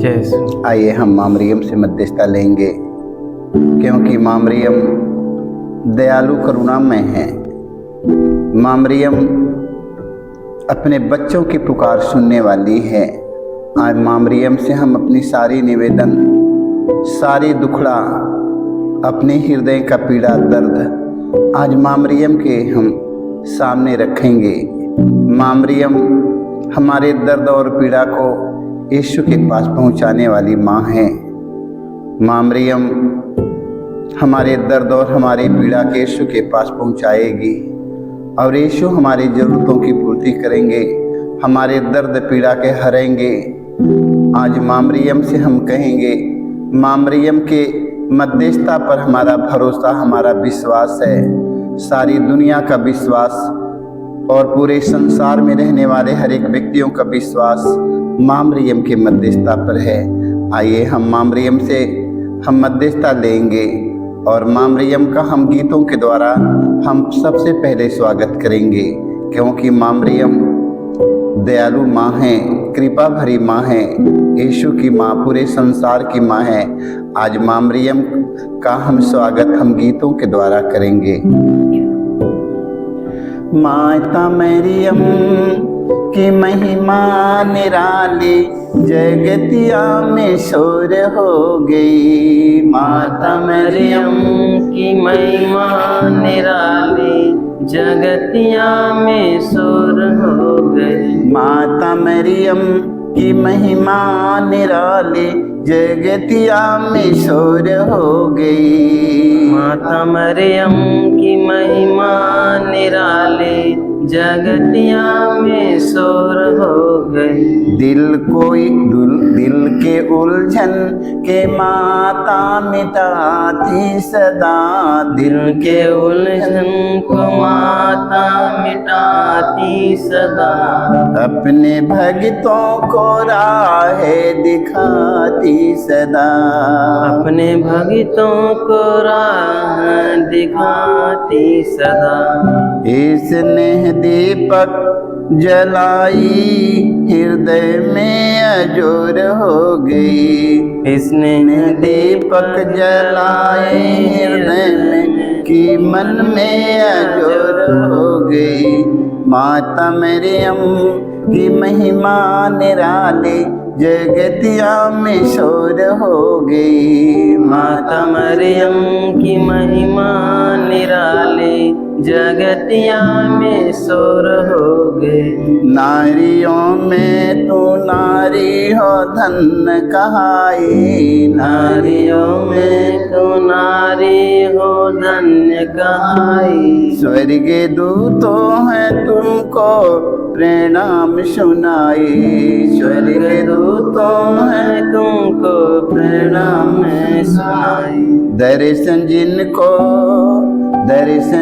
यीशु। आइए हम माँ मरियम से मध्यस्थता लेंगे, क्योंकि माँ मरियम दयालु करुणामय है। माँ मरियम अपने बच्चों की पुकार सुनने वाली है। आज माँ मरियम से हम अपनी सारी निवेदन, सारी दुखड़ा, अपने हृदय का पीड़ा दर्द आज माँ मरियम के हम सामने रखेंगे। माँ मरियम हमारे दर्द और पीड़ा को यीशु के पास पहुंचाने वाली माँ है। माँ मरियम हमारे दर्द और हमारी पीड़ा के यीशु के पास पहुंचाएगी और यीशु हमारी ज़रूरतों की पूर्ति करेंगे, हमारे दर्द पीड़ा के हरेंगे। आज माँ मरियम से हम कहेंगे, माँ मरियम के मध्यस्थता पर हमारा भरोसा, हमारा विश्वास है। सारी दुनिया का विश्वास और पूरे संसार में रहने वाले हर एक व्यक्तियों का विश्वास माँ मरियम के मध्यस्थता पर है। आइए हम माँ मरियम से हम मध्यस्थता लेंगे और माँ मरियम का हम गीतों के द्वारा हम सबसे पहले स्वागत करेंगे, क्योंकि माँ मरियम दयालु माँ है, कृपा भरी माँ है, यीशु की माँ, पूरे संसार की माँ है। आज माँ मरियम का हम स्वागत हम गीतों के द्वारा करेंगे। माता मरियम की महिमा निराली, जगतिया में शोर हो गई। माता मरियम की महिमा निराली, जगतिया में शोर हो गई। माता मरियम की महिमा निराली, जगतिया में शोर हो गई। माता मरियम की महिमा निराली, जगतिया में शोर हो गई। दिल के उलझन के माता मिटाती सदा, दिल के उलझन को माता मिटाती सदा। अपने भक्तों को राह दिखाती सदा, अपने भक्तों को राह दिखाती सदा। इसने दीपक जलाई, हृदय में अजोर हो गई। इसने दीपक जलाए हृदय में, कि मन में अजोर हो गई। माता मरियम की महिमा निराली, जगतिया में शोर हो गई। माता मरियम की महिमा निराली, जगतिया में शोर हो गई। नारियों में तू नारी हो धन्य कहाई, नारियों में तू नारी हो धन्य कहाई। स्वर्ग दूतों है तुमको प्रणाम सुनाई, स्वर्ग दूतों है तुमको प्रणाम सुनाई। दर्शन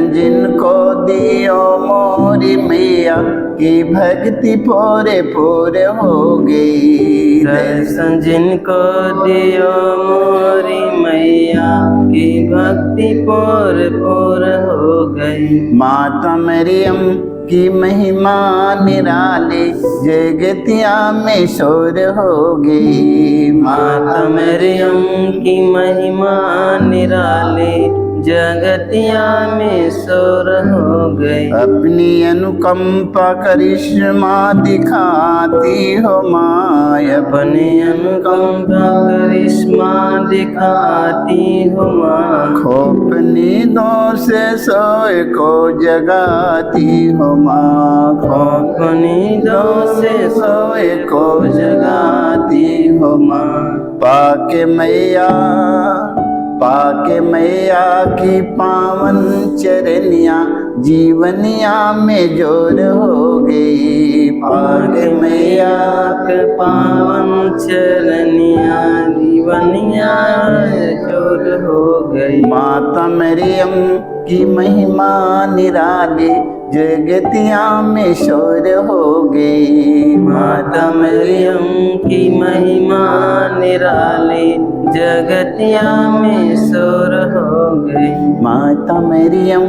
जिनको दियो मोरी मैया, की भक्ति पूरे पूरे हो गई। दर्शन जिनको दियो मोरी मैया, की भक्ति पूरे पूरे हो गई। माता मरियम की महिमा निराली, जगतिया में शोर हो गई। माता मरियम की महिमा निराली, जगतिया में शोर हो गई। अपनी अनुकंपा करिश्मा दिखाती हो माँ, अपनी अनुकंपा करिश्मा दिखाती हो माँ। खोप नींदों से सोए को जगाती हो माँ, खोप नींदों से सोए को जगाती हो माँ। पाके मैया की पावन चरनिया, जीवनिया में जोर हो गई। पाके मैया के पावन चरनिया, जीवनिया में जोर हो गई। माता मरियम की महिमा निराली, जगतिया में शोर हो गई। माता मरियम की महिमा निराली, जगतिया में शोर हो गई। माता मरियम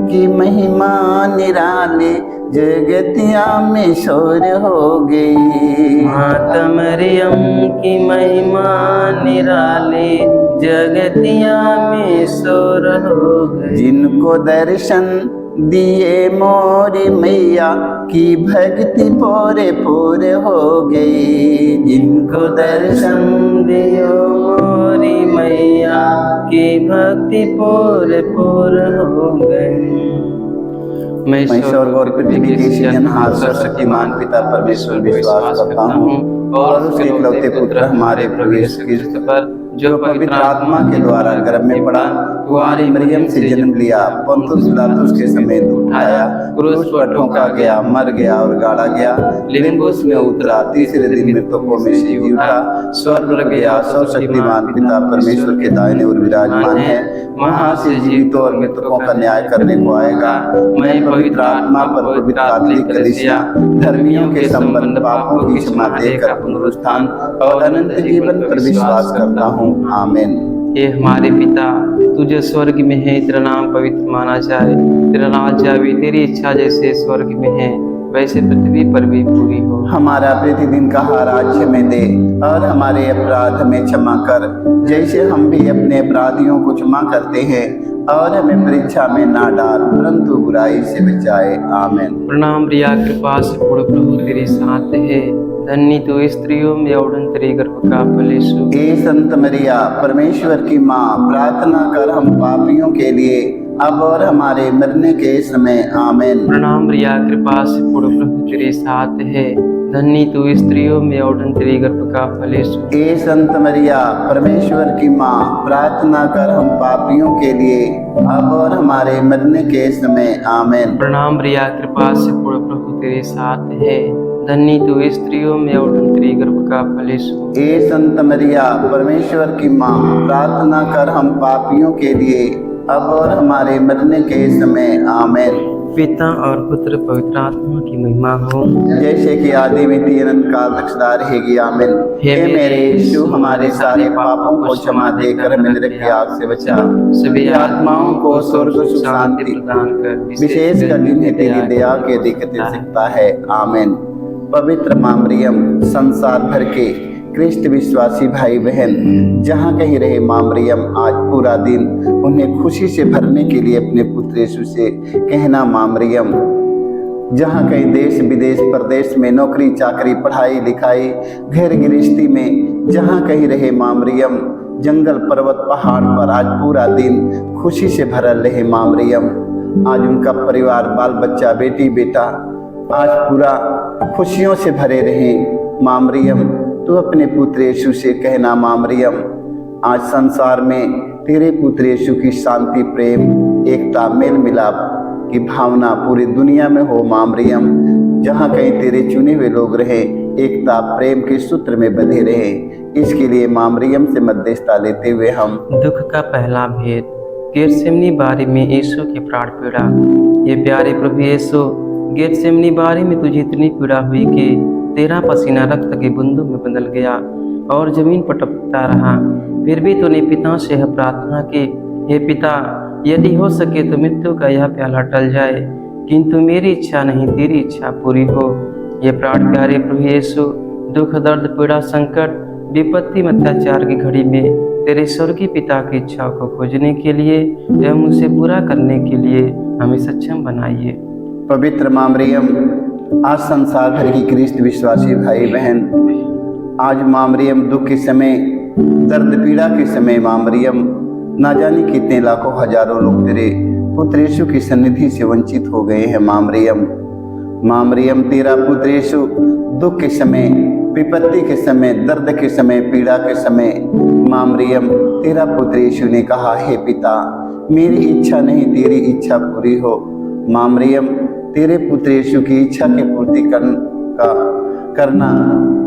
की महिमा निराली, जगतिया में शोर हो गई। माता मरियम की महिमा निराली जगतिया में शोर हो गई। जिनको दर्शन दिए मोरी मैया की भक्ति पूरे पूरे हो गई। जिनको दर्शन दियो मोरी मैया की भक्ति पूरे पूरे हो गई। मैं ईश्वर और पृथ्वी के सृजनहार सर्वशक्तिमान पिता परमेश्वर विश्वास करता हूँ और उसके इकलौते पुत्र हमारे प्रभु यीशु क्रिस्त पर जो पवित्र आत्मा के द्वारा गर्भ में पड़ा, कुंवारी मरियम से जन्म लिया, पुन्तियुस पिलातुस के समय दूध उठाया, क्रूस पर ठोका गया, मर गया और गाड़ा गया, लिम्बुस में उतरा, तीसरे दिन मृतकों में से जी उठा, स्वर्ग पर गया, सर्वशक्तिमान पिता परमेश्वर के दाहिने ओर विराजमान है, वहां से जीवितों और मृतकों का न्याय करने को आएगा। मैं पवित्र आत्मा पर पवित्र कैथोलिक कलीसिया, धर्मियों के संबंध, पापों की क्षमा देकर पुनरुत्थान और अनंत जीवन पर विश्वास करता हूँ। आमीन। हे हमारे पिता, तू जो स्वर्ग में है, तेरा नाम पवित्र माना जाए, तेरा राज आवे, तेरी इच्छा जैसे स्वर्ग में है वैसे पृथ्वी पर भी पूरी हो। हमारा प्रतिदिन का आहार हमें दे और हमारे अपराध हमें क्षमा कर, जैसे हम भी अपने अपराधियों को क्षमा करते हैं, और हमें परीक्षा में ना डाल परंतु बुराई से बचाए। आमीन। प्रणाम रिया, कृपा से पूर्ण प्रभु तेरे साथ है, धन्य तो स्त्रियों में और तेरे गर्भ का फल यीशु। हे संत मरिया, परमेश्वर की माँ, प्रार्थना कर हम पापियों के लिए अब और हमारे मरने के समय। आमीन। प्रणाम रिया, कृपा से पूर्ण प्रभु तेरे साथ है, धन्य तू स्त्रियों में और तेरे गर्भ का फल यीशु। हे संत मरिया, परमेश्वर की माँ, प्रार्थना कर हम पापियों के लिए अब और हमारे मरने के समय। आमीन। प्रणाम रिया, कृपा से पूर्ण प्रभु तेरे साथ है, धन्य तू स्त्रियों में और तेरे गर्भ का फल यीशु। हे संत मरिया, परमेश्वर की माँ, प्रार्थना कर हम पापियों के लिए अब और हमारे मरने के समय। आमीन। पिता और पुत्र पवित्र आत्मा की महिमा हो, जैसे कि आदि में थी अनंत काल तक सदा रहेगी। आमीन। हे मेरे यीशु, हमारे सारे पापों को क्षमा देकर हमें नरक की आग से बचा, सभी आत्माओं को स्वर्ग सुख शांति प्रदान कर, विशेष कर जिन्हें तेरी दया के अधिक सकता है। आमीन। पवित्र माँ मरियम, संसार भर के क्रिस्त विश्वासी भाई बहन जहाँ कहीं रहे, माँ मरियम आज पूरा दिन उन्हें खुशी से भरने के लिए अपने पुत्र यीशु से कहना। माँ मरियम, जहाँ कहीं देश विदेश प्रदेश में नौकरी चाकरी पढ़ाई लिखाई घर गृहस्थी में जहाँ कहीं रहे, माँ मरियम जंगल पर्वत पहाड़ पर आज पूरा दिन खुशी से भरल रहे। माँ मरियम, आज उनका परिवार बाल बच्चा बेटी बेटा आज पूरा खुशियों से भरे रहे। माँ मरियम, तू अपने पुत्र यीशु से कहना। माँ मरियम, आज संसार में तेरे पुत्र यीशु की शांति प्रेम एकता मेल मिलाप की भावना पूरी दुनिया में हो। माँ मरियम, जहाँ कहीं तेरे चुने हुए लोग रहे, एकता प्रेम के सूत्र में बंधे रहे, इसके लिए माँ मरियम से मध्यस्थता लेते हुए हम दुख का पहला भेद, गेतसेमनी बारी में यीशु की प्राण पीड़ा। ये प्यारे प्रभु यीशु, गेतसेमनी बारी में तुझे इतनी पीड़ा हुई कि तेरा पसीना रक्त के बूंदों में बदल गया और जमीन पर टपकता रहा, फिर भी तूने पिता से यह प्रार्थना की, हे पिता, यदि हो सके तो मृत्यु का यह प्याला टल जाए, किंतु मेरी इच्छा नहीं तेरी इच्छा पूरी हो। ये प्राण प्यारे प्रभु यीशु, दुख दर्द पीड़ा संकट विपत्ति में अत्याचार की घड़ी में तेरे स्वर्गीय पिता की इच्छा को खोजने के लिए एवं उसे पूरा करने के लिए हमें सक्षम बनाइए। पवित्र माँ मरियम, आज संसार भर की क्रिस्त विश्वासी भाई बहन, आज माँ मरियम दुख के समय दर्द पीड़ा के समय, माँ मरियम ना जाने कितने लाखों हजारों लोग तेरे पुत्र यीशु की सन्निधि से वंचित हो गए हैं। माँ मरियम, तेरा पुत्र यीशु दुख के समय विपत्ति के समय दर्द के समय पीड़ा के समय, माँ मरियम तेरा पुत्र यीशु ने कहा, हे पिता, मेरी इच्छा नहीं तेरी इच्छा पूरी हो। माँ मरियम, तेरे पुत्र यीशु की इच्छा की पूर्ति करना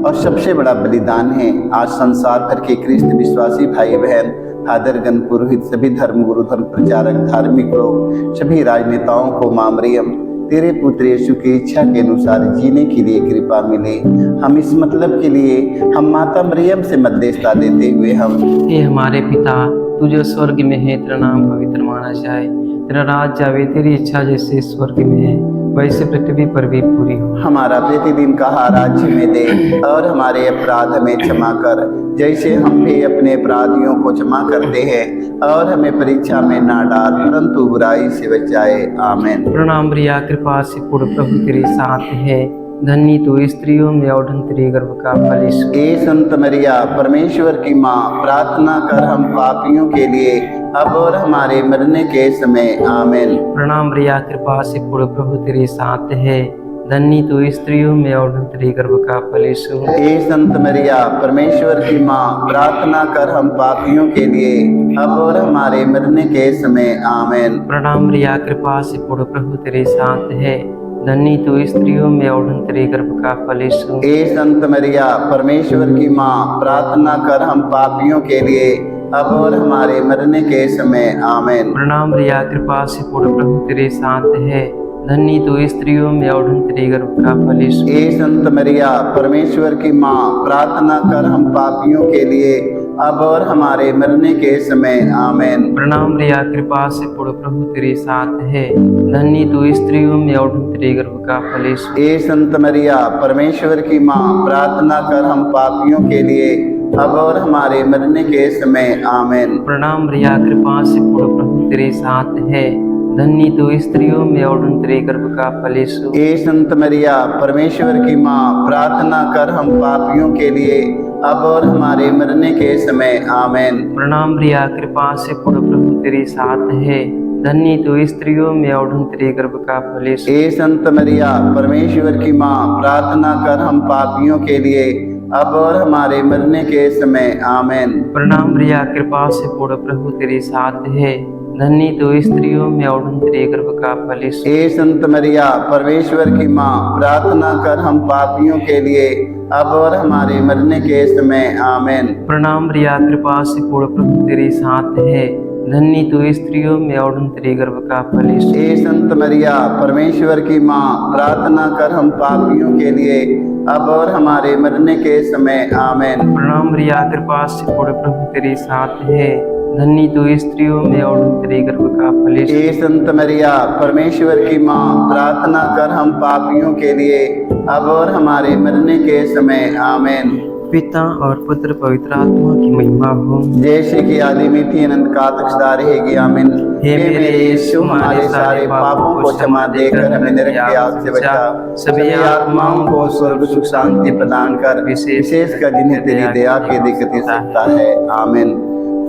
और सबसे बड़ा बलिदान है। आज संसार भर के क्रिस्त विश्वासी भाई बहन, फादरगण, पुरोहित, सभी धर्म गुरु, धर्म प्रचारक, धार्मिक लोग, सभी राजनेताओं को माँ मरियम तेरे पुत्र यीशु की इच्छा के अनुसार जीने के लिए कृपा मिले। हम इस मतलब के लिए हम माता मरियम से मध्यस्थता देते हुए हम हे हमारे पिता, तू जो स्वर्ग में है, तेरा नाम पवित्र माना जाए, तेरा राज आवे, तेरी इच्छा जैसे स्वर्ग में है वैसे पृथ्वी पर भी पूरी हो। हमारा प्रतिदिन का आहार आज हमें दे, और हमारे अपराध हमें क्षमा कर, जैसे हम भी अपने अपराधियों को क्षमा करते हैं, और हमें परीक्षा में ना डाल, परंतु बुराई से बचाए। आमीन। प्रणाम प्रिया, कृपा से पूर्ण प्रभु तेरे साथ है, धन्य तू स्त्रियों में और धन्य तेरे गर्भ का फल यीशु। ए संत मरिया, परमेश्वर की माँ, प्रार्थना कर हम पापियों के लिए, अब और हमारे मरने के समय। आमीन। प्रणाम प्रिया, कृपा से पूर्ण प्रभु तेरे साथ है, धन्य तू स्त्रियों में और धन्य तेरे गर्भ का फल यीशु। ए संत मरिया, परमेश्वर की माँ, प्रार्थना कर हम पापियों के लिए, अब और हमारे मरने के समय। आमीन। प्रणाम प्रिया, कृपा से पूर्ण प्रभु तेरे साथ है, धन्य तू स्त्रियों में और धन्य तेरे गर्भ का फल यीशु। ए संत मरिया, परमेश्वर की माँ, प्रार्थना कर हम पापियों के लिए, अब और हमारे मरने के समय। आमीन। प्रणाम प्रिया, कृपा से पूर्ण प्रभु तेरे साथ है, धन्य तू स्त्रियों में और धन्य तेरे गर्भ का फल यीशु। ए संत मरिया, परमेश्वर की माँ, प्रार्थना कर हम पापियों के लिए, अब और हमारे मरने के समय। आमीन। प्रणाम प्रिया, कृपा से पूर्ण प्रभु तेरे साथ है, धन्य तू स्त्रियों में और धन्य तेरे गर्भ का फल यीशु। ए संत मरिया, परमेश्वर की माँ, प्रार्थना कर हम पापियों के लिए, अब और हमारे मरने के समय। आमीन। प्रणाम प्रिया, कृपा से पूर्ण प्रभु तेरे साथ है, धन्य तू स्त्रियों में और धन्य तेरे गर्भ का फल यीशु। ए संत मरिया, परमेश्वर की माँ, प्रार्थना कर हम पापियों के लिए, अब और हमारे मरने के समय। आमीन। प्रणाम प्रिया, कृपा से पूर्ण प्रभु तेरे साथ है, धन्य तू स्त्रियों में और धन्य तेरे गर्भ का फल यीशु। ए संत मरिया, परमेश्वर की माँ, प्रार्थना कर हम पापियों के लिए, अब और हमारे मरने के समय। आमीन। प्रणाम प्रिया, कृपा से पूर्ण प्रभु तेरे साथ है, धन्य तू स्त्रियों में और धन्य तेरे गर्भ का फल यीशु। ए संत मरिया, परमेश्वर की माँ, प्रार्थना कर हम पापियों के लिए, अब और हमारे मरने के समय। आमीन। प्रणाम प्रिया, कृपा से पूर्ण प्रभु तेरे साथ है, धन्य तू स्त्रियों में और धन्य तेरे गर्भ का फल यीशु। ए संत मरिया, परमेश्वर की माँ, प्रार्थना कर हम पापियों के लिए, अब और हमारे मरने के समय। आमीन। प्रणाम प्रिया, कृपा से पूर्ण प्रभु तेरे साथ है, धन्य तू स्त्रियों में और धन्य तेरे गर्भ का फल यीशु। ए संत मरिया, परमेश्वर की माँ, प्रार्थना कर हम पापियों के लिए, अब और हमारे मरने के समय। आमीन। पिता और पुत्र पवित्र आत्मा की महिमा हो, जैसे कि आदि में थी, अनंत काल तक सदा रहेगी। आमीन। हे मेरे यीशु, हमारे सारे पापों को क्षमा देकर हमें नरक की आग से बचा, सभी आत्माओं को स्वर्ग सुख शांति प्रदान कर, विशेष कर जिन्हें तेरी दया की दिक्कत सकता है। आमीन।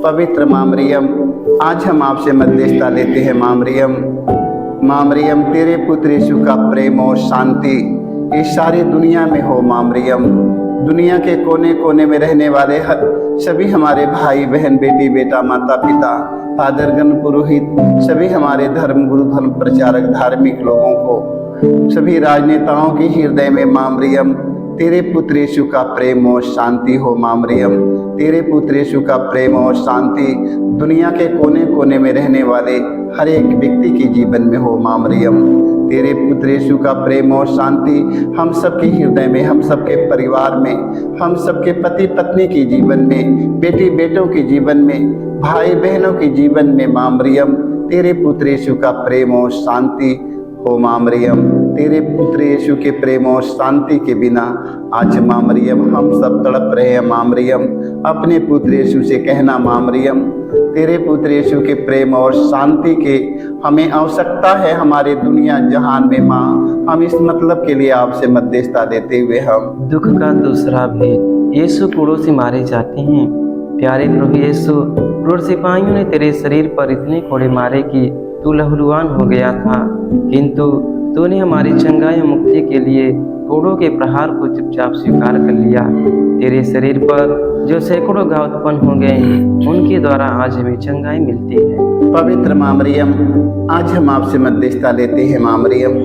पवित्र माँ मरियम, आज हम आपसे मध्यस्थता लेते हैं। माँ मरियम, तेरे पुत्र यीशु का प्रेम और शांति इस सारी दुनिया में हो। माँ मरियम, दुनिया के कोने कोने में रहने वाले सभी हमारे भाई बहन, बेटी बेटा, माता पिता, फादरगण, पुरोहित, सभी हमारे धर्म गुरु, धर्म प्रचारक, धार्मिक लोगों को, सभी राजनेताओं के हृदय में माँ मरियम, तेरे पुत्र यीशु का प्रेम और शांति हो। माँ मरियम, तेरे पुत्र यीशु का प्रेम और शांति दुनिया के कोने कोने में रहने वाले हर एक व्यक्ति के जीवन में हो। माँ मरियम, तेरे पुत्र यीशु का प्रेम और शांति हम सबके हृदय में, हम सबके परिवार में, हम सबके पति पत्नी के जीवन में, बेटी बेटों के जीवन में, भाई बहनों के जीवन में माँ मरियम, तेरे पुत्र यीशु का प्रेम और शांति हो। माँ मरियम, तेरे पुत्र यीशु के प्रेम और शांति के बिना आज माँ मरियम हम सब तड़प रहे हैं। माँ मरियम, अपने पुत्र यीशु से कहना, माँ मरियम, तेरे पुत्र यीशु के प्रेम और शांति के हमें आवश्यकता है हमारे दुनिया जहान में। माँ, हम इस मतलब के लिए आपसे मध्यस्थता देते हुए हम दुख का दूसरा भेद, यीशु कोड़ों से मारे जाते हैं। प्यारे प्रभु यीशु, क्रूर सिपाहियों ने तेरे शरीर पर इतने कोड़े मारे कि तू लहूलुहान हो गया था, किंतु तूने हमारी चंगाई और मुक्ति के लिए कोड़ों के प्रहार को चुपचाप स्वीकार कर लिया। तेरे शरीर पर जो सैकड़ों घाव उत्पन्न हो गए, उनके द्वारा आज हमें चंगाई मिलती है। पवित्र माँ मरियम, आज हम आपसे मध्यस्थता लेते हैं। माँ मरियम,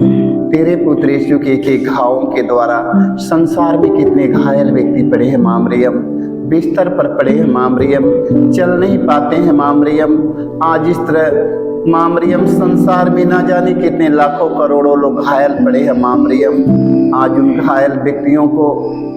तेरे पुत्र यीशु के एक घावों के द्वारा संसार में कितने घायल व्यक्ति पड़े हैं। माँ मरियम, बिस्तर पर पड़े हैं। माँ मरियम, चल नहीं पाते हैं। माँ मरियम, आज इस तरह माँ मरियम संसार में ना जाने कितने लाखों करोड़ों लोग घायल पड़े हैं। माँ मरियम, आज उन घायल व्यक्तियों को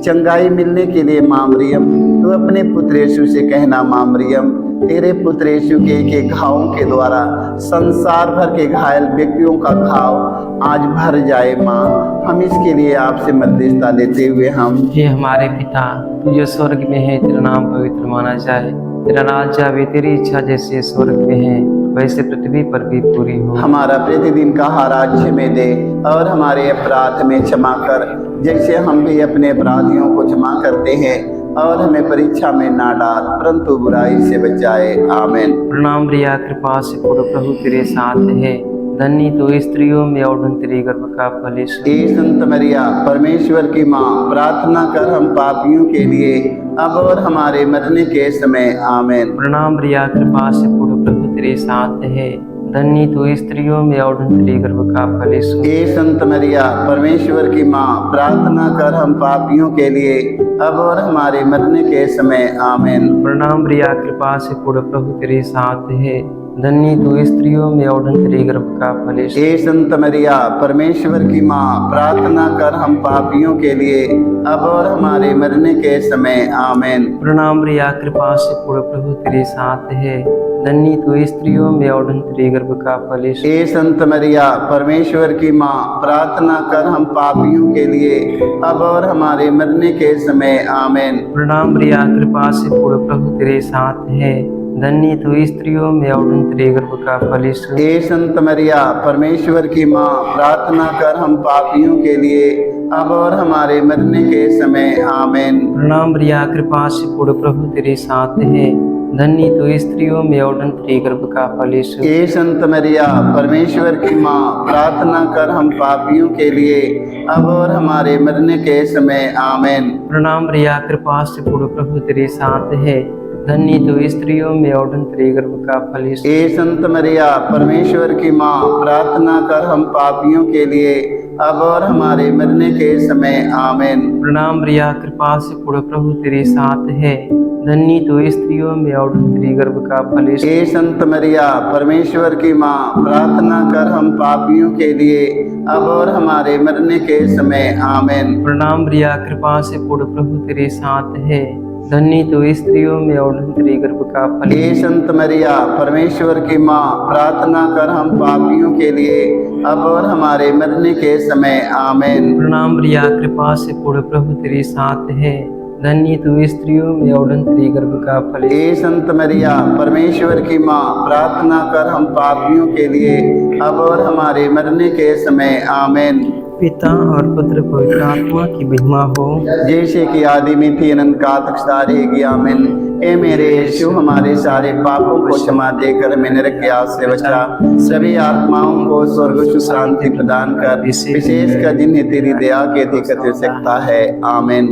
चंगाई मिलने के लिए माँ मरियम, तो अपने पुत्र यीशु से कहना, माँ मरियम, तेरे पुत्र यीशु के एक घावों के द्वारा संसार भर के घायल व्यक्तियों का घाव आज भर जाए माँ, हम इसके लिए आपसे मध्यस्थता लेते हुए हम हे हमारे पिता, तू जो स्वर्ग में है, तेरा नाम पवित्र माना जाए, तेरा राज आवे, तेरी इच्छा जैसे स्वर्ग में है वैसे पृथ्वी पर भी पूरी हो। हमारा प्रतिदिन का आहार आज हमें दे, और हमारे अपराध में क्षमा कर जैसे हम भी अपने अपराधियों को क्षमा करते हैं, और हमें परीक्षा में ना डाल परंतु बुराई से बचाए। आमीन। प्रणाम रिया, कृपा से पूर्ण प्रभु तेरे साथ है, धन्य तो स्त्रियों में और तेरे गर्भ का फल यीशु। हे संत मरिया, परमेश्वर की माँ, प्रार्थना कर हम पापियों के लिए अब और हमारे मरने के समय। आमीन। प्रणाम रिया, कृपा से पूर्ण प्रभु तेरे साथ है, धन्य तो स्त्रियों में और तेरे गर्भ का फल यीशु। हे संत मरिया, परमेश्वर की माँ, प्रार्थना कर हम पापियों के लिए अब और हमारे मरने के समय। आमीन। प्रणाम रिया, कृपा से पूर्ण प्रभु तेरे साथ है, धन्य तो स्त्रियों में और तेरे गर्भ का फल यीशु। हे संत मरिया, परमेश्वर की माँ, प्रार्थना कर हम पापियों के लिए अब और हमारे मरने के समय। आमीन। प्रणाम रिया, कृपा से पूर्ण प्रभु तेरे साथ है, धन्य तो स्त्रियों में और तेरे गर्भ का फल यीशु। हे संत मरिया, परमेश्वर की माँ, प्रार्थना कर हम पापियों के लिए अब और हमारे मरने के समय। आमीन। प्रणाम रिया, कृपा से पूर्ण प्रभु तेरे साथ है, धन्य तो स्त्रियों में और तेरे गर्भ का फल यीशु। हे संत मरिया, परमेश्वर की माँ, प्रार्थना कर हम पापियों के लिए अब और हमारे मरने के समय। आमीन। प्रणाम रिया, कृपा से पूर्ण प्रभु तेरे साथ है, धन्य तो स्त्रियों में और तेरे गर्भ का फल यीशु। हे संत मरिया, परमेश्वर की माँ, प्रार्थना कर हम पापियों के लिए अब और हमारे मरने के समय। आमीन। प्रणाम रिया, कृपा से पूर्ण प्रभु तेरे साथ है, धन्य तो स्त्रियों में और तेरे गर्भ का फल यीशु। हे संत मरिया, परमेश्वर की माँ, प्रार्थना कर हम पापियों के लिए अब और हमारे मरने के समय। आमीन। प्रणाम रिया, कृपा से पूर्ण प्रभु तेरे साथ है, धन्य तो स्त्रियों में और तेरे गर्भ का फल यीशु। हे संत मरिया, परमेश्वर की माँ, प्रार्थना कर हम पापियों के लिए अब और हमारे मरने के समय। आमीन। प्रणाम रिया, कृपा से पूर्ण प्रभु तेरे साथ है, धन्य तो स्त्रियों में और तेरे गर्भ का फल। हे संत मरिया, परमेश्वर की माँ, प्रार्थना कर हम पापियों के लिए अब और हमारे मरने के समय। आमीन। प्रणाम रिया, कृपा से पूर्ण प्रभु तेरे साथ है, धन्य तो स्त्रियों में और तेरे गर्भ का फल। हे संत मरिया, परमेश्वर की माँ, प्रार्थना कर हम पापियों के लिए अब और हमारे मरने के समय। आमीन। पिता और पुत्र पवित्र आत्मा की महिमा हो, जैसे कि आदि में थी अनंत काल तक सदा रहेगी। आमीन। ए मेरे यीशु, हमारे सारे पापों को क्षमा देकर हमें नरक की आग से बचा, सभी आत्माओं को स्वर्ग सुख शांति प्रदान कर, विशेष कर जिन्हें तेरी दया की अधिक आवश्यकता है। आमीन।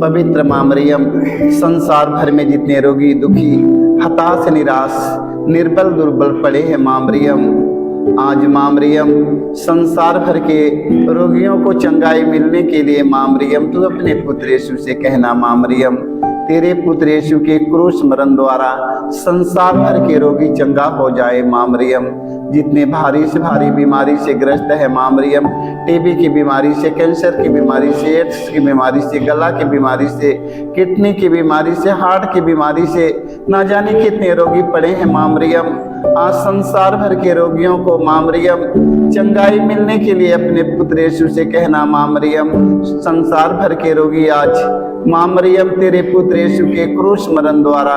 पवित्र माँ मरियम, संसार भर में जितने रोगी, दुखी, हताश, निराश, निर्बल, दुर्बल पड़े हैं माँ मरियम, आज माँ मरियम संसार भर के रोगियों को चंगाई मिलने के लिए माँ मरियम तू अपने पुत्र यीशु से कहना, माँ मरियम तेरे पुत्र यीशु के क्रूस मरण द्वारा संसार भर के रोगी चंगा हो जाए। माँ मरियम जितने भारी से भारी बीमारी से ग्रस्त है माँ मरियम, टीबी की बीमारी से, कैंसर की बीमारी से, एड्स की बीमारी से, गला की बीमारी से, किडनी की बीमारी से, हार्ट की बीमारी से, ना जाने कितने रोगी पड़े हैं माँ मरियम, आज संसार भर के रोगियों को माँ मरियम चंगाई मिलने के लिए अपने पुत्र यीशु से कहना, माँ मरियम संसार भर के रोगी आज माँ मरियम तेरे पुत्र यीशु के क्रूस मरण द्वारा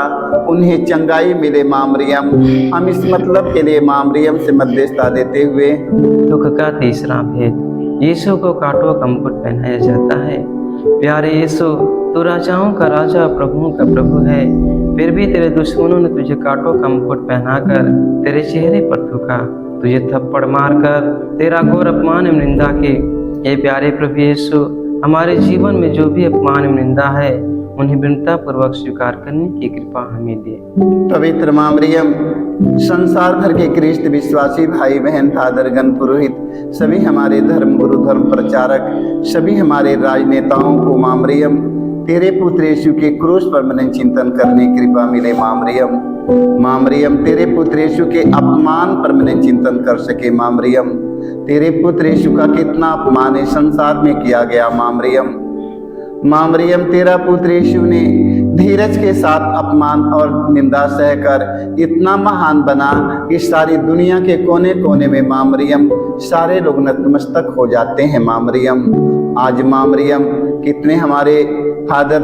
उन्हें चंगाई मिले। माँ मरियम हम इस मतलब के लिए माँ मरियम से मध्यस्थता देते हुए दुख का तीसरा भेद, यीशु को कांटों का मुकुट पहनाया जाता है। प्यारे यीशु, तू राजाओं का राजा, प्रभुओं का प्रभु है, फिर भी तेरे दुश्मनों ने तुझे कांटों का मुकुट पहनाकर तेरे चेहरे पर थूका, तुझे थप्पड़ मारकर तेरा घोर अपमान एवं निंदा की। ये प्यारे प्रभु यीशु, हमारे जीवन में जो भी अपमान एवं निंदा है उन्हें विनम्रता पूर्वक स्वीकार करने की कृपा हमें दे। पवित्र माँ मरियम, संसार भर के ख्रिस्त विश्वासी भाई बहन, फादरगण, पुरोहित, सभी हमारे धर्म गुरु, धर्म प्रचारक, सभी हमारे राजनेताओं को माँ मरियम तेरे पुत्र यीशु के क्रूस पर मनन चिंतन करने की कृपा मिले। माँ मरियम तेरे पुत्र यीशु के अपमान पर मनन चिंतन कर सके। माँ मरियम तेरे पुत्र यीशु का कितना अपमान है संसार में किया गया। माँ मरियम तेरा पुत्र यीशु ने धीरज के साथ अपमान और निंदा सहकर इतना महान बना कि सारी दुनिया के कोने कोने में माँ मरियम सारे लोग नतमस्तक हो जाते हैं। माँ मरियम, आज माँ मरियम कितने हमारे फादर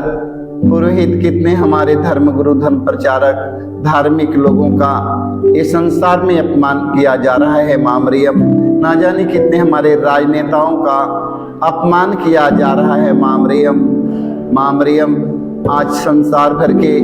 पुरोहित, कितने हमारे धर्मगुरु, धर्म प्रचारक, धार्मिक लोगों का इस संसार में अपमान किया जा रहा है। माँ मरियम, ना जाने कितने हमारे राजनेताओं का अपमान किया जा रहा है। माँ मरियम, माँ मरियम, आज संसार भर के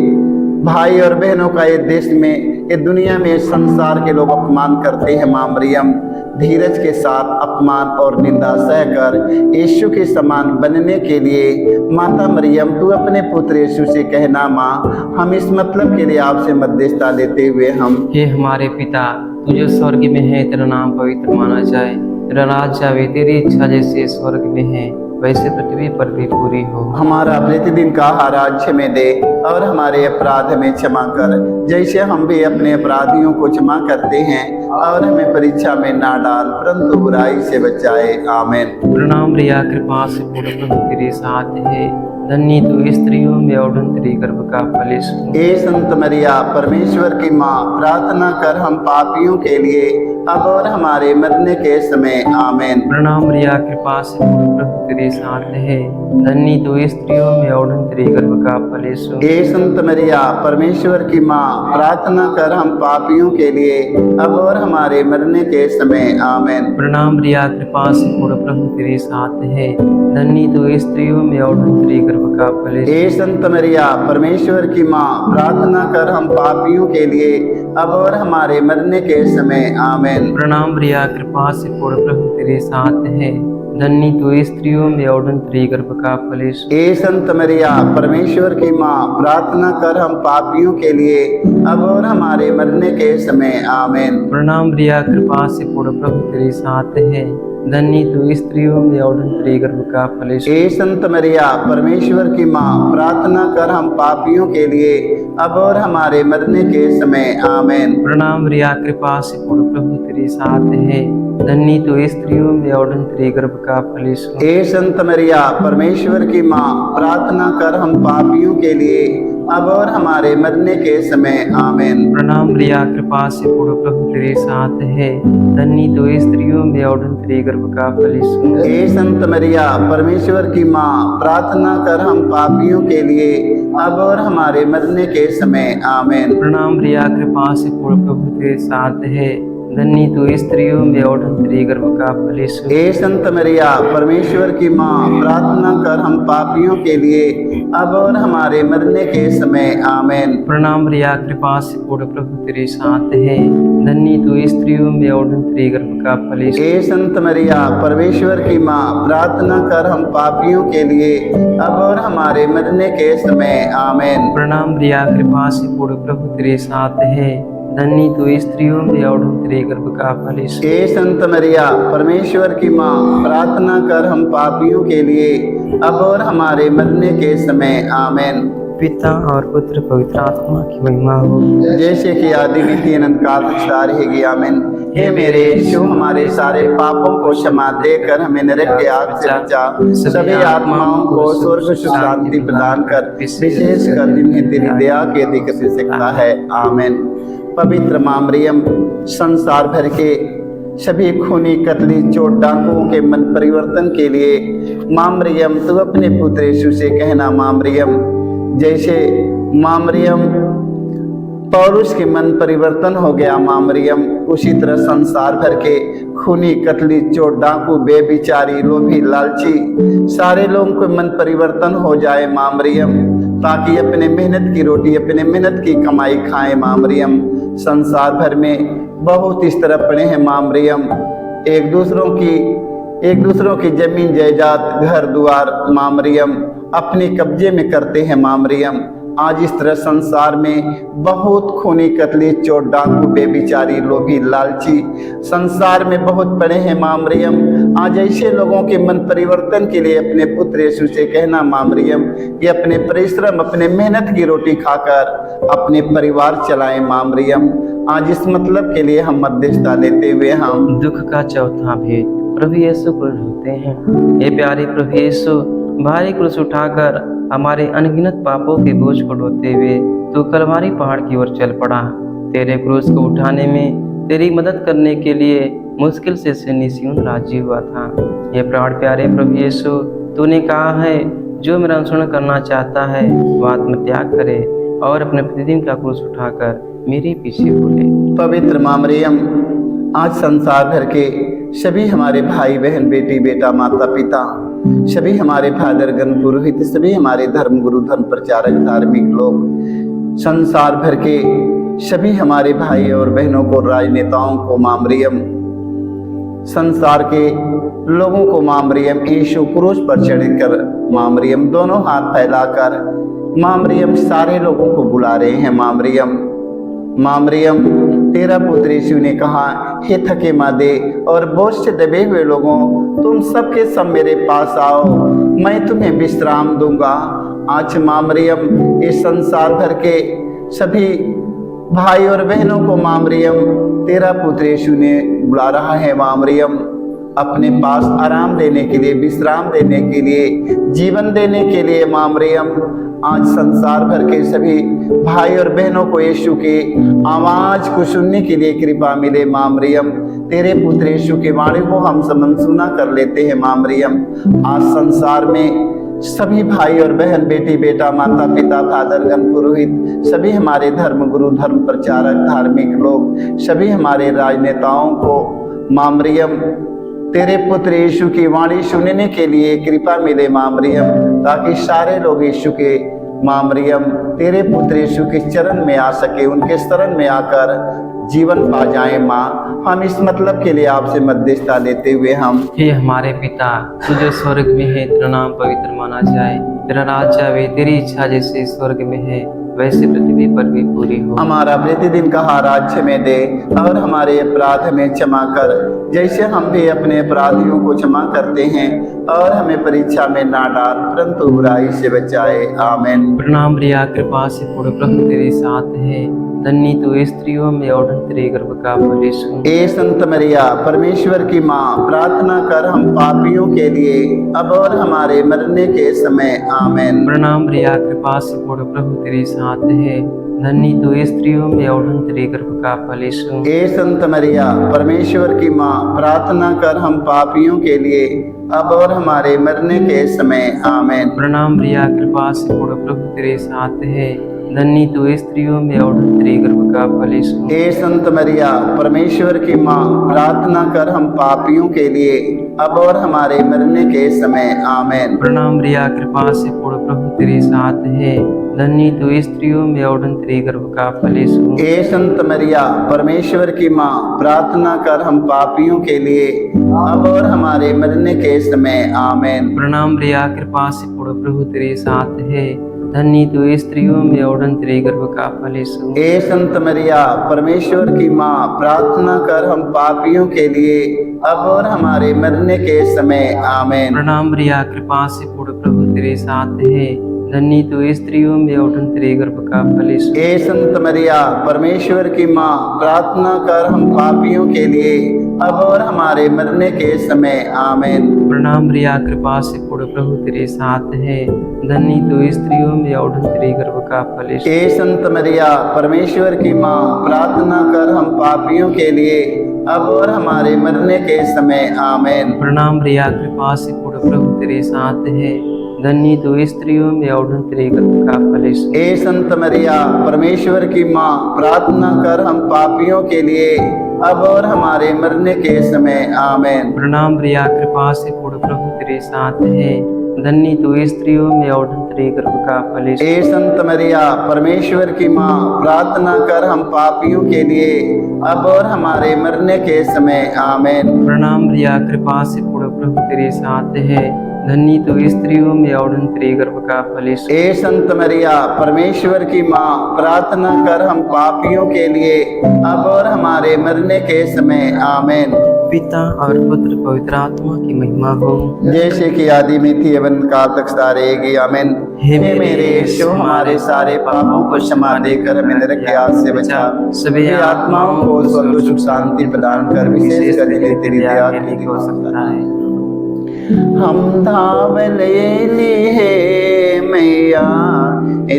भाई और बहनों का ये देश में, ये दुनिया में, संसार के लोग अपमान करते हैं। माँ मरियम, धीरज के साथ अपमान और निंदा सहकर यीशु के समान बनने के लिए माता मरियम, तू अपने पुत्र यीशु से कहना माँ, हम इस मतलब के लिए आपसे मध्यस्थता लेते हुए हम। हे हमारे पिता, तू जो स्वर्ग में है, तेरा नाम पवित्र माना जाए, तेरा राज्य आवे, तेरी इच्छा जैसे स्वर्ग में है वैसे पृथ्वी पर भी पूरी हो। हमारा प्रतिदिन का आहार आज हमें दे और हमारे अपराध हमें क्षमा कर, जैसे हम भी अपने अपराधियों को क्षमा करते हैं, और हमें परीक्षा में ना डाल परंतु बुराई से बचाए। आमीन। प्रणाम रिया, कृपा से पूर्ण प्रभु तेरे साथ है, धन्य तू स्त्रियों में और तेरे गर्भ का फल यीशु। हे संत मरिया, परमेश्वर की माँ, प्रार्थना कर हम पापियों के लिए अब और हमारे मरने के समय। आमीन। प्रणाम रिया, कृपा से पूर्ण प्रभु तेरे साथ है, धन्य तू स्त्रियों में और तेरे गर्भ का फल यीशु। हे संत मरिया, परमेश्वर की माँ, प्रार्थना कर हम पापियों के लिए अब और हमारे मरने के समय। आमीन। प्रणाम रिया, कृपा से पूर्ण प्रभु तेरे साथ है, धन्य तू स्त्रियों में और तेरे गर्भ का फल यीशु। हे संत मरिया, परमेश्वर की माँ, प्रार्थना कर हम पापियों के लिए अब और हमारे मरने के समय। आमीन। प्रणाम रिया, कृपा से पूर्ण प्रभु तेरे साथ है, धन्य तू स्त्रियों में और तेरे गर्भ का फल यीशु। हे संत मरिया, परमेश्वर की माँ, प्रार्थना कर हम पापियों के लिए अब और हमारे मरने के समय। आमीन। प्रणाम रिया, कृपा से पूर्ण प्रभु तेरे साथ है, धन्य तू स्त्रियों में और तेरे गर्भ का फल यीशु। हे संत मरिया, परमेश्वर की माँ, प्रार्थना कर हम पापियों के लिए अब और हमारे मरने के समय। आमीन। प्रणाम रिया, कृपा से पूर्ण प्रभु तेरे साथ है, धन्य तू स्त्रियों में और तेरे गर्भ का फल यीशु। हे संत मरिया, परमेश्वर की माँ, प्रार्थना कर हम पापियों के लिए अब और हमारे मरने के समय। आमीन। प्रणाम रिया, कृपा से पूर्ण प्रभु तेरे साथ है, धन्य तू स्त्रियों में और तेरे गर्भ का फल यीशु। हे संत मरिया, परमेश्वर की माँ, प्रार्थना कर हम पापियों के लिए अब और हमारे मरने के समय। आमीन। प्रणाम रिया, कृपा से पूर्ण प्रभु तेरे साथ है, धन्य तू स्त्रियों में और तेरे गर्भ का फल यीशु। हे संत मरिया, परमेश्वर की माँ, प्रार्थना कर हम पापियों के लिए अब और हमारे मरने के समय। आमीन। प्रणाम रिया, कृपा से पूर्ण प्रभु तेरे साथ है, धन्य तू स्त्रियों में और तेरे गर्भ का फल यीशु। हे संत मरिया, परमेश्वर की माँ, प्रार्थना कर हम पापियों के लिए अब और हमारे मरने के समय। आमीन। प्रणाम रिया, कृपा से पूर्ण प्रभु तेरे साथ है, धन्य तू स्त्रियों में और तेरे गर्भ का फल यीशु। हे संत मरिया, परमेश्वर की माँ, प्रार्थना कर हम पापियों के लिए अब और हमारे मरने के समय। आमीन। पिता और पुत्र पवित्र आत्मा की महिमा हो, जैसे कि आदि रीति अनंत काल तक सदा रहेगी। आमीन। हे मेरे यीशु, हमारे सारे पापों को क्षमा देकर हमें नरक के आग से बचा, सभी आत्माओं को स्वर्ग सुख शांति प्रदान कर, विशेष कर जिन्हें तेरी दया के अधिक से सकता है। आमीन। पवित्र माँ मरियम, संसार भर के सभी खूनी कतली चोट डाकुओं के मन परिवर्तन के लिए माँ मरियम, तू अपने पुत्र यीशु से कहना माँ मरियम, जैसे माँ मरियम पौलुस के मन परिवर्तन हो गया माँ मरियम, उसी तरह संसार भर के खूनी कतली चोट डाकू बेबिचारी लोभी लालची सारे लोगों को मन परिवर्तन हो जाए माँ मरियम, ताकि अपने मेहनत की रोटी अपने मेहनत की कमाई खाएं माँ मरियम। संसार भर में बहुत इस तरह पड़े हैं माँ मरियम, एक दूसरों की जमीन जायदाद घर द्वार माँ मरियम अपने कब्जे में करते हैं माँ मरियम। आज इस तरह संसार में बहुत खूनी कतली चोट डाकू बेबिचारी लोभी लालची संसार में बहुत पड़े हैं माँ मरियम। आज ऐसे लोगों के मन परिवर्तन के लिए अपने पुत्र यीशु से कहना माँ मरियम कि अपने परिश्रम अपने मेहनत की रोटी खाकर अपने परिवार चलाएं माँ मरियम। आज इस मतलब के लिए हम मध्यस्थता लेते हुए हम दुख का चौथा भेद प्रभु यीशु क्रूस होते हैं। ये प्यारे प्रभु यीशु भारी क्रूस उठाकर हमारे अनगिनत पापों के बोझ को ढोते हुए तू कलवारी पहाड़ की ओर चल पड़ा। तेरे क्रूस को उठाने में तेरी मदद करने के लिए मुश्किल से निस्यून राजी हुआ था। ये प्राण प्यारे प्रभु यीशु, तूने कहा है जो मेरा अनुसरण करना चाहता है वह आत्मत्याग करे और अपने प्रतिदिन का क्रूस उठाकर मेरे पीछे बोले। पवित्र माँ मरियम, आज संसार भर के सभी हमारे भाई बहन, बेटी बेटा, माता पिता, सभी हमारे फादरगण, पुरोहित, सभी हमारे धर्म गुरु, धर्म प्रचारक, धार्मिक लोग, संसार भर के सभी हमारे भाई और बहनों को, राजनेताओं को माँ मरियम, संसार के लोगों को माँ मरियम, यीशु क्रूस पर चढ़कर माँ मरियम दोनों हाथ फैलाकर माँ मरियम सारे लोगों को बुला रहे हैं। माँ मरियम, तेरा पुत्र यीशु ने कहा, हे थके मादे और बोझ से दबे हुए लोगों, तुम सबके सब मेरे पास आओ, मैं तुम्हें विश्राम दूंगा। आज माँ मरियम इस संसार भर के सभी भाई और बहनों को माँ मरियम तेरा पुत्र यीशु ने बुला रहा है। माँ मरियम, अपने पास आराम देने के लिए, विश्राम देने के लिए, जीवन देने के लिए माँ मरियम आज संसार भर के सभी भाई और बहनों को यीशु की आवाज को सुनने के लिए कृपा मिले। माँ मरियम, तेरे पुत्र यीशु की वाणी को हम समन सुना कर लेते हैं। माँ मरियम, आज संसार में सभी भाई और बहन, बेटी बेटा, माता पिता, फादरगण, पुरोहित, सभी हमारे धर्म गुरु, धर्म प्रचारक, धार्मिक लोग, सभी हमारे राजनेताओं को माँ मरियम तेरे पुत्र यीशु की वाणी सुनने के लिए कृपा मिले। माँ मरियम, ताकि सारे लोग यीशु के माँ मरियम तेरे पुत्र यीशु के चरण में आ सके, उनके शरण में आकर जीवन पा जाए। माँ, हम इस मतलब के लिए आपसे मध्यस्थता लेते हुए हम हे हमारे पिता, तू जो स्वर्ग में है, तेरा नाम पवित्र माना जाए, तेरा राज्य आवे, तेरी इच्छा जैसे स्वर्ग में है वैसे पृथ्वी पर भी पूरी हो। हमारा प्रतिदिन का आहार में दे और हमारे अपराध में क्षमा कर, जैसे हम भी अपने अपराधियों को क्षमा करते हैं, और हमें परीक्षा में ना डाल परंतु बुराई से बचाए। आमीन। प्रणाम रिया, कृपा से पूर्ण प्रभु तेरे साथ है, धन्य तू स्त्रियों में और तेरे गर्भ का फल यीशु। ए संत मरिया, परमेश्वर की माँ, प्रार्थना कर हम पापियों के लिए अब और हमारे मरने के समय। आमीन। प्रणाम रिया, कृपा से पूर्ण प्रभु तेरे साथ है, धन्य तू स्त्रियों में और तेरे गर्भ का फल यीशु। ए संत मरिया, परमेश्वर की माँ, प्रार्थना कर हम पापियों के लिए अब और हमारे मरने के समय। आमीन। प्रणाम रिया, कृपा से पूर्ण प्रभु तेरे साथ है, धन्य तू स्त्रियों में और तेरे गर्भ का फल यीशु। ए संत मरिया, परमेश्वर की माँ, प्रार्थना कर हम पापियों के लिए अब और हमारे मरने के समय। आमीन। प्रणाम रिया, कृपा से पूर्ण प्रभु तेरे साथ है, धन्य तू स्त्रियों में और तेरे गर्भ का फल यीशु। ए संत मरिया, परमेश्वर की माँ, प्रार्थना कर हम पापियों के लिए अब और हमारे मरने के समय। आमीन। प्रणाम रिया, कृपा से पूर्ण प्रभु तेरे साथ है, धन्य तू स्त्रियों में और तेरे गर्भ का फल यीशु। ए संत मरिया, परमेश्वर की माँ, प्रार्थना कर हम पापियों के लिए अब और हमारे मरने के समय। आमीन। प्रणाम रिया, कृपा से पूर्ण प्रभु तेरे साथ है, धन्य तू स्त्रियों में और तेरे गर्भ का फल यीशु। ए संत मरिया, परमेश्वर की माँ, प्रार्थना कर हम पापियों के लिए अब और हमारे मरने के समय। आमीन। प्रणाम रिया, कृपा से पूर्ण प्रभु तेरे साथ है, धन्य तू स्त्रियों में और तेरे गर्भ का फल यीशु। ए संत मरिया, परमेश्वर की माँ, प्रार्थना कर हम पापियों के लिए अब और हमारे मरने के समय। आमीन। प्रणाम रिया, कृपा से पूर्ण प्रभु तेरे साथ है, धन्य तू स्त्रियों में और तेरे गर्भ का फल यीशु। ए संत मरिया, परमेश्वर की माँ, प्रार्थना कर हम पापियों के लिए अब और हमारे मरने के समय। आमीन। प्रणाम रिया, कृपा से पूर्ण प्रभु तेरे साथ है, धन्य तू स्त्रियों में और तेरे गर्भ का फल यीशु। ए संत मरिया, परमेश्वर की माँ, प्रार्थना कर हम पापियों के लिए अब और हमारे मरने के समय। आमीन। प्रणाम रिया, कृपा से पूर्ण प्रभु तेरे साथ है, धन्य तू स्त्रियों में और तेरे गर्भ का फल यीशु। ए संत मरिया, परमेश्वर की माँ, प्रार्थना कर हम पापियों के लिए अब और हमारे मरने के समय। आमीन। पिता और पुत्र पवित्र आत्मा की महिमा हो, जैसे कि आदि में थी एवं काल तक सदा रहेगी। आमीन। हे मेरे यीशु, हमारे सारे पापों को क्षमा देकर हमें नरक के आग से बचा, सभी आत्माओं को स्वर्ग सुख शांति प्रदान कर, विशेष कर जिन्हें तेरी दया की हो सकता है। हम धावले है मैया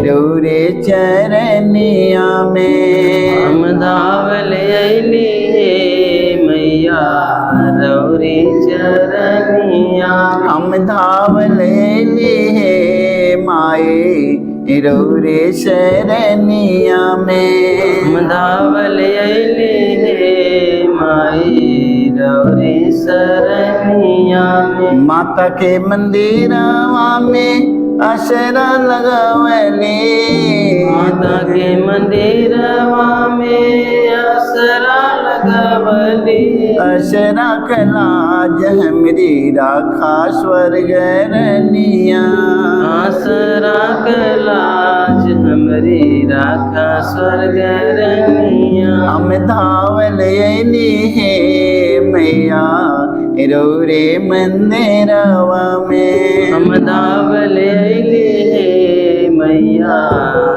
रोरे चरनिया में। हम धावल अइली हे मैया रौरी चरनिया। हम धावले है माए रोरे शरनिया में। हम धावल अइली हे माई रौरी शरनिया में। माता के मंदिरवा में असरा लगावले। माता के मंदिरवा में असरा लगवली। असरा कलाज हमरी राखा स्वर्ग रनिया। आसरा कलाज हमरी राखा स्वर्ग रनिया। हम धावल अइली है मैया रोरे मंदिरवा में। हम धावल अइली हे मैया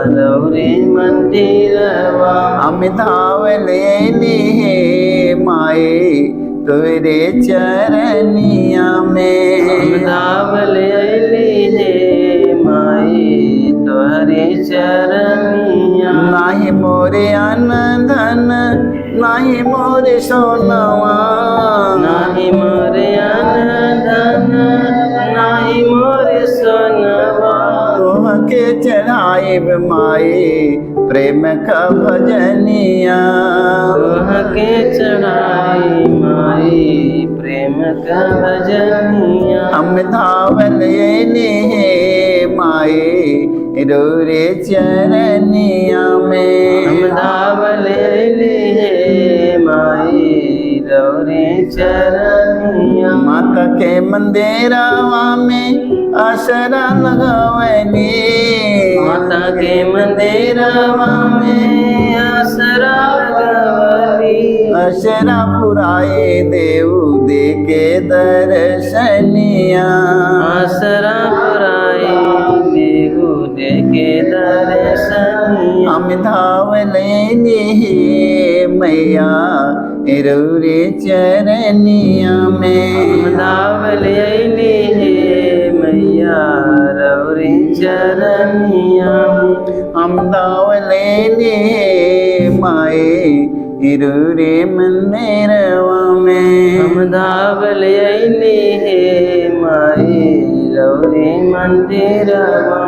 रौरी मंदिरवा। हम धावल अइली है माए तोरे चरनिया में। हम धावल अइली हे माई तोहरी चरनिया। नाही मोरे अन्न धन नाही मोरे सोनवा। नाही मोरे अन्न धन नाही मोरे सोनवा। तोहके चढ़ाइब माए प्रेम का भजनिया। तोहके चढ़ाई माई प्रेम का भजनिया। हम धावल अइली है माए रोरे चरनिया में। हम धावल अइली हे माई रौरी चरनिया। माता के मंदिरवा में आसरा लगावली। माता के मंदिरवा में आसरा लगवली। असरा पुराए देव दे के दर्शनिया। आसरा पुराई देहु देके दर्शनिया। हम धावल अइली हे मैया रोरे चरनिया में। हम धावल अइली हे मैया रौरी चरनिया में। हम धावल अइली हे माए रोरे मंदिरवा में। हम धावल अइली हे माई रौरी मंदिरवा।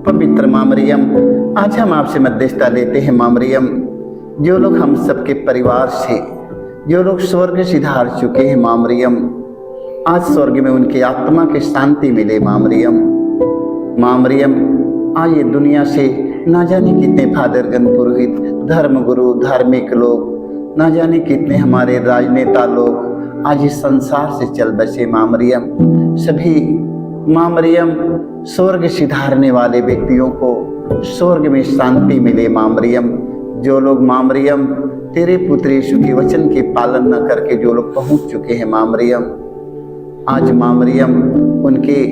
पवित्र माँ मरियम, आज हम आपसे मध्यस्थता लेते हैं माँ मरियम। जो लोग हम सबके परिवार से जो लोग स्वर्ग सिधार चुके हैं माँ मरियम, आज स्वर्ग में उनकी आत्मा की शांति मिले माँ मरियम। माँ मरियम, आज ये दुनिया से ना जाने कितने फादरगण, पुरोहित, धर्मगुरु, धार्मिक लोग, ना जाने कितने हमारे राजनेता लोग आज इस संसार से चल बसे माँ मरियम। सभी माँ मरियम स्वर्ग सिधारने वाले व्यक्तियों को स्वर्ग में शांति मिले माँ मरियम। जो लोग माँ मरियम तेरे पुत्र यीशु के वचन के पालन न करके जो लोग पहुंच चुके हैं माँ मरियम, आज माँ मरियम उनके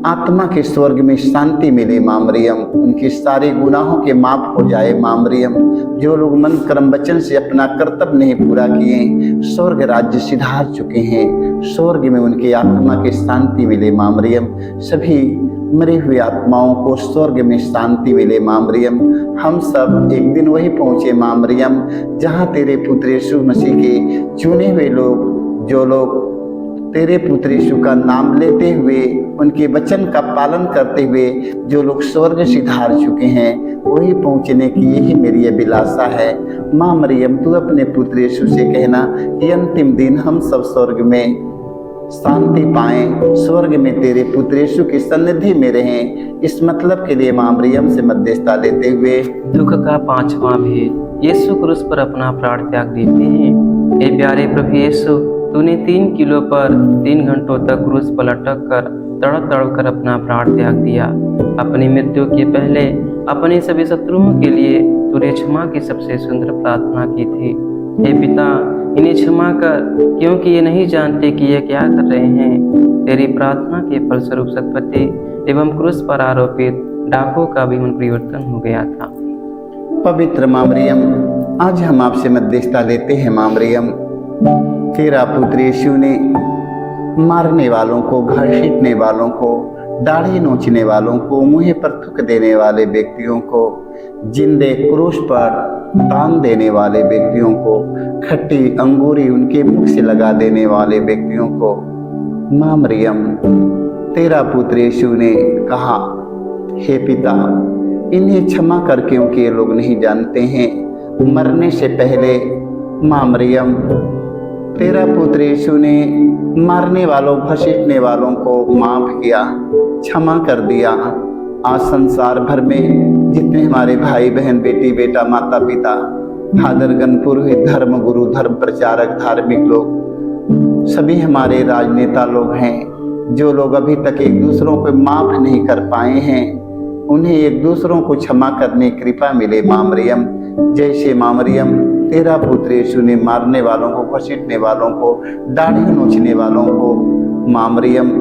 आत्मा के स्वर्ग में शांति मिले माँ मरियम। उनके सारे गुनाहों के माफ हो जाए माँ मरियम। जो लोग मन कर्म वचन से अपना कर्तव्य नहीं पूरा किए, स्वर्ग राज्य सिधार चुके हैं, स्वर्ग में उनकी आत्मा की शांति मिले माँ मरियम। सभी मरे हुए आत्माओं को स्वर्ग में शांति मिले माँ मरियम। हम सब एक दिन वही पहुँचे माँ मरियम जहाँ तेरे पुत्र यीशु मसीह के चुने हुए लोग, जो लोग तेरे पुत्र यीशु का नाम लेते हुए उनके वचन का पालन करते हुए जो लोग स्वर्ग सिधार चुके हैं, वही पहुँचने की यही मेरी अभिलाषा है। माँ मरियम, तू अपने पुत्र यीशु से कहना कि अंतिम दिन हम सब स्वर्ग में शांति पाएं, स्वर्ग में तेरे पुत्र यीशु की सन्निधि में रहें। इस मतलब के लिए माँ मरियम से मध्यस्थता लेते हुए दुख का पांचवा भेद, यीशु क्रूस पर अपना प्राण त्याग देते हैं। हे प्यारे प्रभु यीशु, तूने 3 किलो पर 3 घंटों तक क्रूस पर लटक कर तड़प तड़प कर अपना प्राण त्याग दिया। अपनी मृत्यु के पहले अपने सभी शत्रुओं के लिए तूने क्षमा की सबसे सुंदर प्रार्थना की थी। हे पिता, इन्हें क्षमा कर, क्योंकि ये नहीं जानते कि ये क्या कर रहे हैं। तेरी प्रार्थना के फलस्वरूप सतपति एवं क्रूस पर आरोपित डाकुओं का भी मन परिवर्तन हो गया था। पवित्र माँ मरियम, आज हम आपसे मध्यस्थता लेते हैं माँ मरियम। तेरा पुत्र यीशु ने मारने वालों को, घसीटने वालों को, दाढ़ी नोचने वालों को, मुँह पर थूक देने वाले व्यक्तियों को, जिंदे क्रूस पर टांग देने वाले व्यक्तियों को, खट्टी अंगूरी उनके मुख से लगा देने वाले व्यक्तियों को माँ मरियम तेरा पुत्र यीशु ने कहा, हे पिता इन्हें क्षमा कर, क्योंकि ये लोग नहीं जानते हैं। मरने से पहले माँ मरियम तेरा पुत्र यीशु ने मारने वालों, घसीटने वालों को माफ किया, क्षमा कर दिया। आज संसार भर में जितने हमारे भाई बहन, बेटी बेटा, माता पिता, फादरगण, पुरोहित, धर्म गुरु, धर्म प्रचारक, धार्मिक लोग, सभी हमारे राजनेता लोग हैं, जो लोग अभी तक एक दूसरों को माफ नहीं कर पाए हैं, उन्हें एक दूसरों को क्षमा करने की कृपा मिले माँ मरियम। जैसे माँ मरियम तेरा पुत्र यीशु ने मारने वालों को, घसीटने वालों को, दाढ़ी नोचने वालों को, माँ मरियम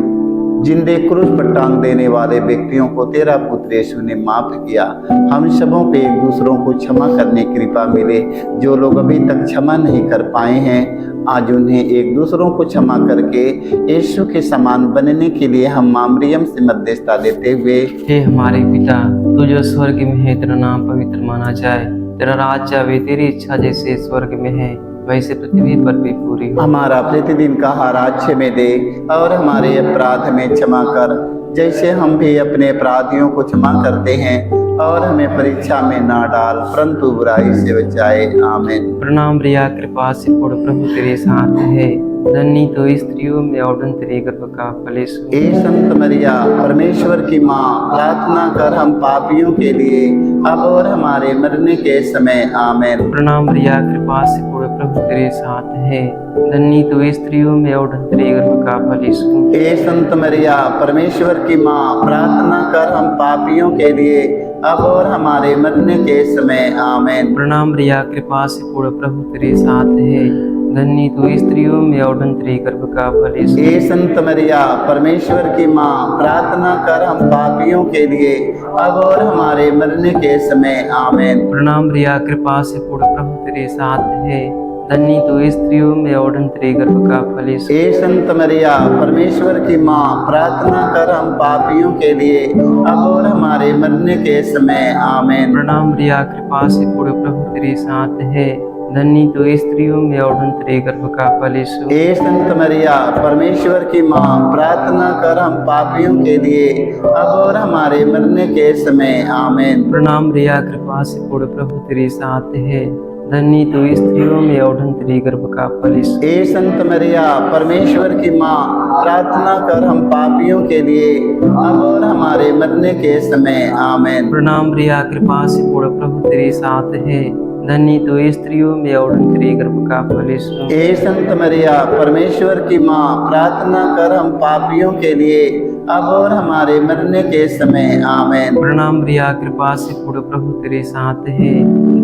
जिंदे क्रूस पर टांग देने वाले व्यक्तियों को तेरा पुत्र यीशु ने माफ किया। हम सबों पे एक दूसरों को क्षमा करने की कृपा मिले। जो लोग अभी तक क्षमा नहीं कर पाए हैं, आज उन्हें एक दूसरों को क्षमा करके यीशु के समान बनने के लिए हम माँ मरियम से मध्यस्थता लेते हुए, हे हमारे पिता, तू जो स्वर्ग में है, तेरा नाम पवित्र माना जाए, तेरा राज्य आवे, तेरी इच्छा जैसे स्वर्ग में है वैसे पृथ्वी पर भी पूरी हो। हमारा प्रतिदिन का आहार आज में दे, और हमारे अपराध हमें क्षमा कर, जैसे हम भी अपने अपराधियों को क्षमा करते हैं, और हमें परीक्षा में ना डाल, परंतु बुराई से बचाए। आमीन। प्रणाम रिया, कृपा से पूर्ण, प्रभु तेरे साथ है, धन्य तो स्त्रियों में और तेरे गर्भ का फल यीशु। हे संत मरिया परमेश्वर की माँ, प्रार्थना कर हम पापियों के लिए, अब और हमारे मरने के समय। आमीन। प्रणाम रिया, कृपा से पूर्ण, प्रभु तेरे साथ है, धन्य तो स्त्रियों में और तेरे गर्भ का फल यीशु। हे संत मरिया परमेश्वर की माँ, प्रार्थना कर हम पापियों के लिए, अब और हमारे मरने के समय। आमीन। प्रणाम रिया, कृपा से पूर्ण, प्रभु तेरे साथ है, धन्य तो स्त्रियों में और तेरे गर्भ का फल यीशु। हे संत मरिया परमेश्वर की माँ, प्रार्थना कर हम पापियों के लिए, अब और हमारे मरने के समय। आमीन। प्रणाम रिया, कृपा से पूर्ण, प्रभु तेरे साथ है, धन्य तो स्त्रियों में और तेरे गर्भ का फल यीशु। हे संत मरिया परमेश्वर की माँ, प्रार्थना कर हम पापियों के लिए, अब और हमारे मरने के समय। आमीन। प्रणाम रिया, कृपा से पूर्ण, प्रभु तेरे साथ है, धन्य तो स्त्रियों में और तेरे गर्भ का फल यीशु। हे संत मरिया परमेश्वर की माँ, प्रार्थना कर हम पापियों के लिए, अब और हमारे मरने के समय। आमीन। प्रणाम रिया, कृपा से पूर्ण, प्रभु तेरे साथ है, धन्य तो स्त्रियों में और तेरे गर्भ का फल यीशु। हे संत मरिया परमेश्वर की माँ, प्रार्थना कर हम पापियों के लिए, अब और हमारे मरने के समय। आमीन। प्रणाम रिया, कृपा से पूर्ण, प्रभु तेरे साथ है, धन्य तो स्त्रियों में और तेरे गर्भ का फल यीशु। हे संत मरिया परमेश्वर की माँ, प्रार्थना कर हम पापियों के लिए, अब और हमारे मरने के समय। आमीन। प्रणाम रिया, कृपा से पूर्ण, प्रभु तेरे साथ है,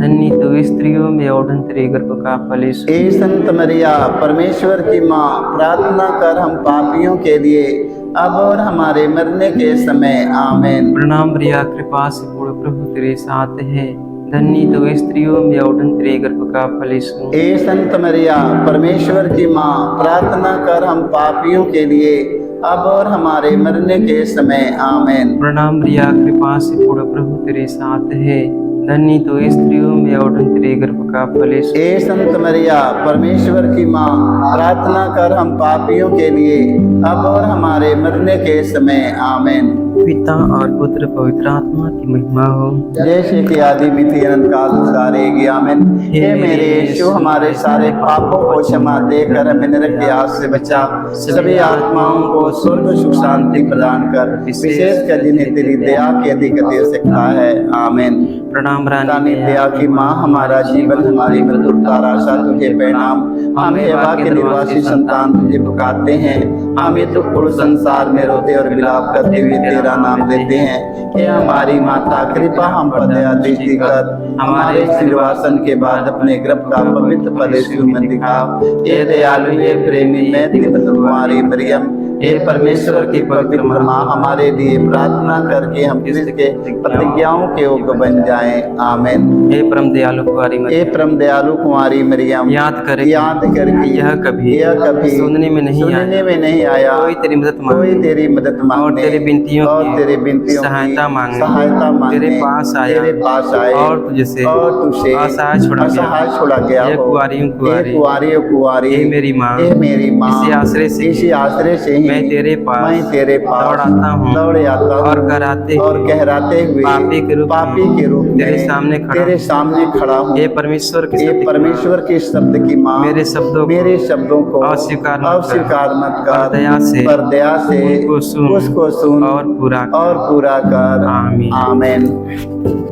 धन्य तो स्त्रियों में और तेरे गर्भ का फल यीशु। हे संत मरिया परमेश्वर की माँ, प्रार्थना कर हम पापियों के लिए, अब और हमारे मरने के समय। आमीन। प्रणाम रिया, कृपा से पूर्ण, प्रभु तेरे साथ है, धन्य तो स्त्रियों में और तेरे गर्भ का फल यीशु। हे संत मरिया परमेश्वर की माँ, प्रार्थना कर हम पापियों के लिए, अब और हमारे मरने के समय। आमीन। प्रणाम रिया, कृपा से पूर्ण, प्रभु तेरे साथ है, धन्य तो स्त्रियों में और तेरे गर्भ का फल यीशु। हे संत मरिया परमेश्वर की माँ, प्रार्थना कर हम पापियों के लिए, अब और हमारे मरने के समय। आमीन। पिता और पुत्र पवित्र आत्मा की महिमा हो, जैसे कि आदि मिति अनंत काल सारेगी। आमीन। हे मेरे यीशु, हमारे सारे पापों को क्षमा देकर हमें नरक की आग से बचा, सभी आत्माओं को स्वर्ग सुख शांति प्रदान कर, विशेषकर जिन्हें तेरी दया की अधिक आवश्यकता है। आमीन। प्रणाम रानी दया की माँ, हमारा जीवन, हमारी मधुरता आशा तुझे प्रणाम। हम एवा के निर्वासी संतान तुझे पुकारते हैं, हमें तो पूर्ण संसार में रोते और विलाप करते हुए तेरा नाम लेते हैं। हे हमारी माता, कृपा हम पर दया दृष्टि कर, हमारे निर्वासन के बाद अपने गर्भ का पवित्र फल यीशु में दिखा। हे दयालु, हे प्रेमी, मैं तुम्हारी मरियम, हे परमेश्वर की पवित्र माँ, हमारे लिए प्रार्थना करके हम क्रिस्त के प्रतिज्ञाओं के योग्य बन जाएं। आमीन। हे परम दयालु कुंवारी हे मरियम, परम दयालु कुंवारी मरियम, याद करके यह कभी सुनने में नहीं आया कोई तेरी मदद कोई मांगे तेरी मदद और मांगने तेरी बिनतियों की सहायता मांगने तेरे पास आए और तुझसे असहाय छोड़ा गया हे हो। कुंवारी हे मेरी माँ, इसी आश्रय से ही मैं तेरे पास दौड़ आता हूँ और कहराते हुए पापी के रूप में तेरे सामने खड़ा हूँ। हे परमेश्वर के शब्द की माँ, मेरे शब्दों को अस्वीकार मत कर, पर दया से उसको सुन उसको सुन और पूरा कर। आमीन। आमीन।